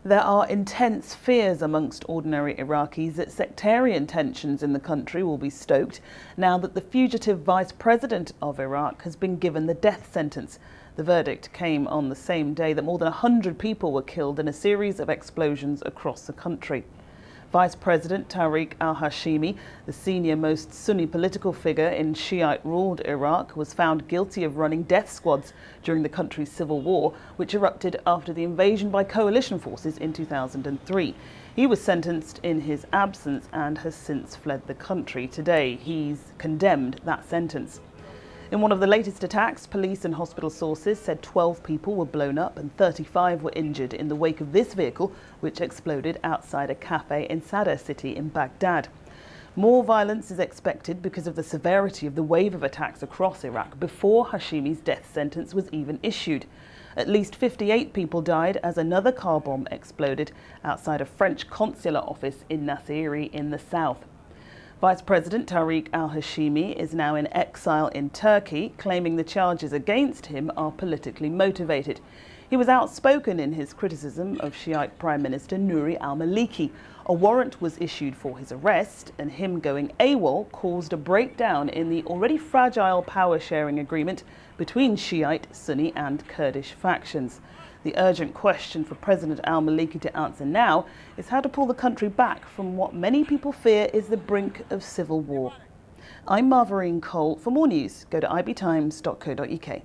There are intense fears amongst ordinary Iraqis that sectarian tensions in the country will be stoked now that the fugitive vice president of Iraq has been given the death sentence. The verdict came on the same day that more than 100 people were killed in a series of explosions across the country. Vice President Tariq al-Hashemi, the senior-most Sunni political figure in Shiite-ruled Iraq, was found guilty of running death squads during the country's civil war, which erupted after the invasion by coalition forces in 2003. He was sentenced in his absence and has since fled the country. Today, he's condemned that sentence. In one of the latest attacks, police and hospital sources said 12 people were blown up and 35 were injured in the wake of this vehicle, which exploded outside a café in Sadr City in Baghdad. More violence is expected because of the severity of the wave of attacks across Iraq before Hashemi's death sentence was even issued. At least 58 people died as another car bomb exploded outside a French consular office in Nassiriya in the south. Vice President Tariq al-Hashemi is now in exile in Turkey, claiming the charges against him are politically motivated. He was outspoken in his criticism of Shiite Prime Minister Nouri al-Maliki. A warrant was issued for his arrest, and him going AWOL caused a breakdown in the already fragile power-sharing agreement between Shiite, Sunni and Kurdish factions. The urgent question for President al-Maliki to answer now is how to pull the country back from what many people fear is the brink of civil war. I'm Marvarine Cole. For more news, go to ibtimes.co.uk.